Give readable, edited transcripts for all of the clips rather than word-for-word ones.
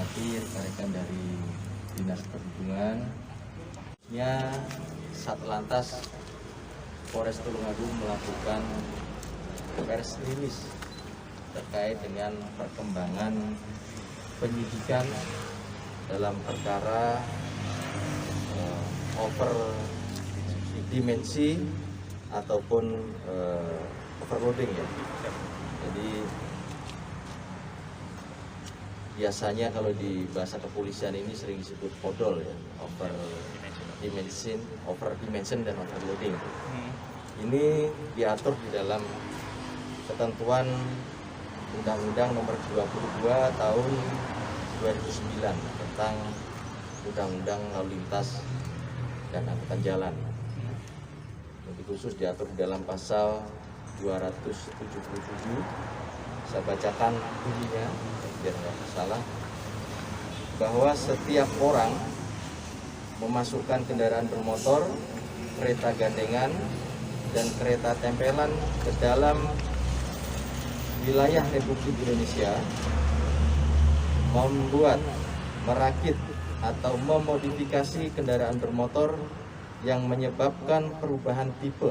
hormati rekan-rekan dari Dinas Perhubungan, Satlantas Polres Tulungagung melakukan press release terkait dengan perkembangan penyidikan dalam perkara over dimensi ataupun overloading ya. Jadi biasanya kalau di bahasa kepolisian ini sering disebut podol ya, over dimension dan overloading. Ini diatur di dalam ketentuan Undang-Undang Nomor 22 Tahun 2009 tentang Undang-Undang Lalu Lintas dan Angkutan Jalan. Lebih khusus diatur di dalam pasal 277. Saya bacakan bunyinya biar nggak salah, bahwa setiap orang memasukkan kendaraan bermotor, kereta gandengan, dan kereta tempelan ke dalam wilayah Republik Indonesia, membuat, merakit, atau memodifikasi kendaraan bermotor yang menyebabkan perubahan tipe,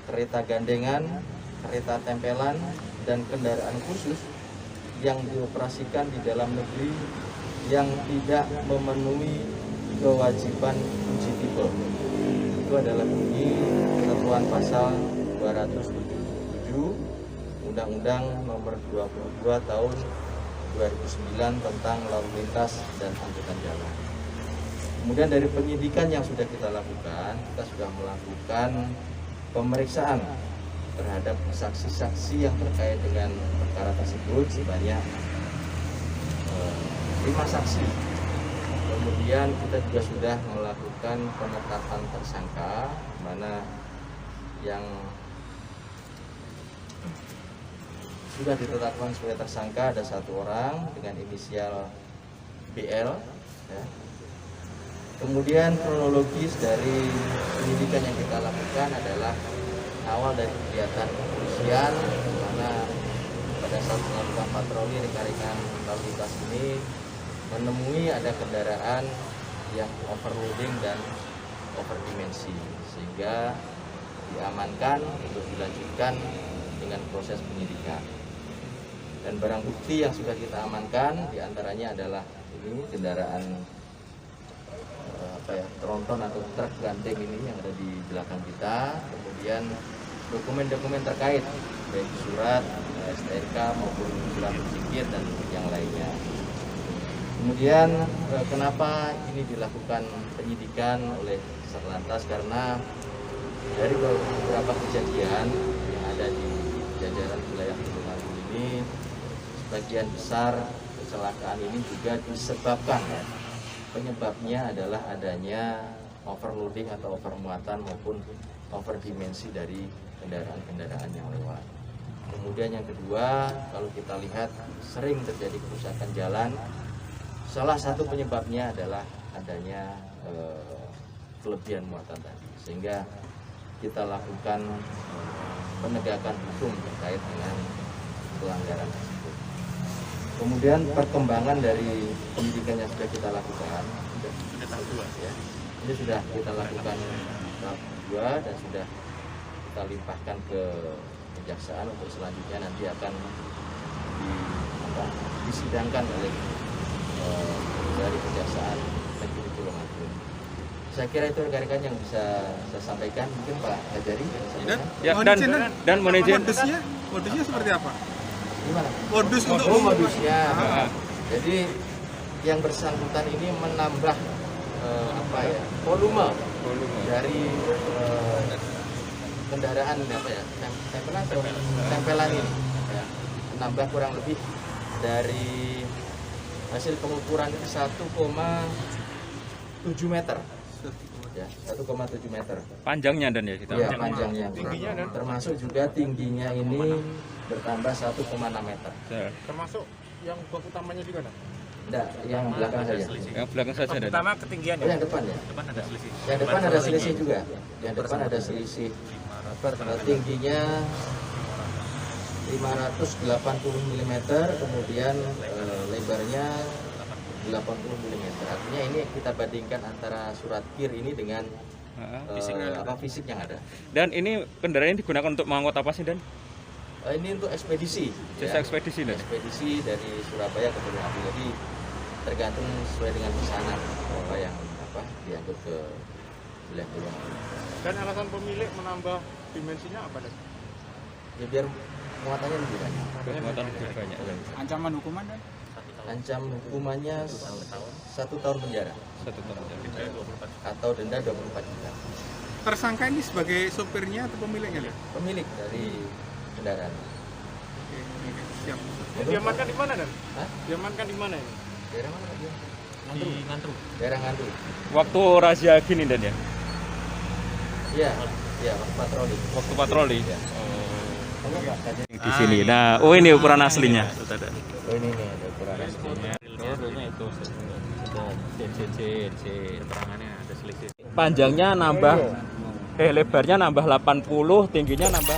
kereta gandengan, kereta tempelan, dan kendaraan khusus yang dioperasikan di dalam negeri yang tidak memenuhi kewajiban uji tipe. Itu adalah bunyi ketentuan pasal 277 Undang-Undang Nomor 22 Tahun 2009 tentang Lalu Lintas dan Angkutan Jalan. Kemudian dari penyidikan yang sudah kita lakukan, kita sudah melakukan pemeriksaan terhadap saksi-saksi yang terkait dengan perkara tersebut sebanyak 5 saksi. Kemudian kita juga sudah melakukan penetapan tersangka, mana yang sudah ditetapkan sebagai tersangka ada 1 orang dengan inisial BL. Ya. Kemudian kronologis dari penyidikan yang kita lakukan adalah awal dari kegiatan kepolisian, di mana pada saat melakukan patroli rekan-rekan lalu lintas ini menemui ada kendaraan yang overloading dan overdimensi, sehingga diamankan untuk dilanjutkan dengan proses penyidikan. Dan barang bukti yang sudah kita amankan diantaranya adalah ini kendaraan tronton atau truk gandeng ini yang ada di belakang kita. Kemudian dokumen-dokumen terkait baik surat STNK maupun surat berjikir dan yang lainnya. Kemudian kenapa ini dilakukan penyidikan oleh Satlantas, karena dari beberapa kejadian yang ada di jajaran wilayah Tulungagung ini, sebagian besar kecelakaan ini juga disebabkan penyebabnya adalah adanya overloading atau overmuatan maupun overdimensi dari kendaraan-kendaraan yang lewat. Kemudian yang kedua, kalau kita lihat sering terjadi kerusakan jalan, salah satu penyebabnya adalah adanya kelebihan muatan tadi, sehingga kita lakukan penegakan hukum terkait dengan pelanggaran tersebut. Kemudian perkembangan dari penyidikan yang sudah kita lakukan sudah tahap 2 ya. Ini sudah kita lakukan tahap 2 dan sudah kita limpahkan ke kejaksaan untuk selanjutnya nanti akan disidangkan oleh dari Kejaksaan Negeri Tulungagung. Saya kira itu rekan-rekan yang bisa saya sampaikan. Mungkin Pak Hajari dan manajer modusnya seperti apa? Gimana? Modusnya. Jadi yang bersangkutan ini menambah volume dari kendaraan tempelan ini ya, menambah kurang lebih dari hasil pengukuran itu 1,7 meter ya, 1,7 meter panjangnya dan ya kita panjangnya, tingginya dan termasuk juga tingginya ini bertambah 1,6 meter. Termasuk yang bak utamanya juga kan? Enggak, yang belakang saja. Yang belakang saja. Pertama ketinggian ya? Yang depan ya? Depan ada selisih. Yang depan ada selisih juga. Yang depan ada selisih. Tingginya 580 mm, kemudian lebarnya 80 mm. Artinya ini kita bandingkan antara surat kir ini dengan fisik yang ada. Dan ini kendaraan ini digunakan untuk mengangkut apa sih, Dan? Ini untuk ekspedisi. Jasa ekspedisi, Dan? Ekspedisi dari Surabaya ke Tulungagung. Jadi tergantung sesuai dengan pesanan apa yang diangkut ke wilayah Tulungagung. Dan alasan pemilik menambah dimensinya apa, Dan? Ya biar muatannya lebih banyak. Muatan lebih banyak. Ancaman hukuman, Dan? Ancam hukumannya 1 tahun penjara 1 tahun. atau denda 24 juta. Tersangka ini sebagai sopirnya atau pemiliknya, Dan? Pemilik dari kendaraan. Oke, siap. Diamankan di mana, Dan? Hah? Diamankan di mana ini? Daerah mana dia? Di Ngantru. Daerah Ngantru. Waktu razia gini, Dan, ya? Iya, iya, patroli. Waktu patroli. Iya. Enggak, Di sini. Nah, oh ini ukuran aslinya. Oh ini nih ada ukuran aslinya. Itu keterangannya ada selisih. Panjangnya nambah lebarnya nambah 80, tingginya nambah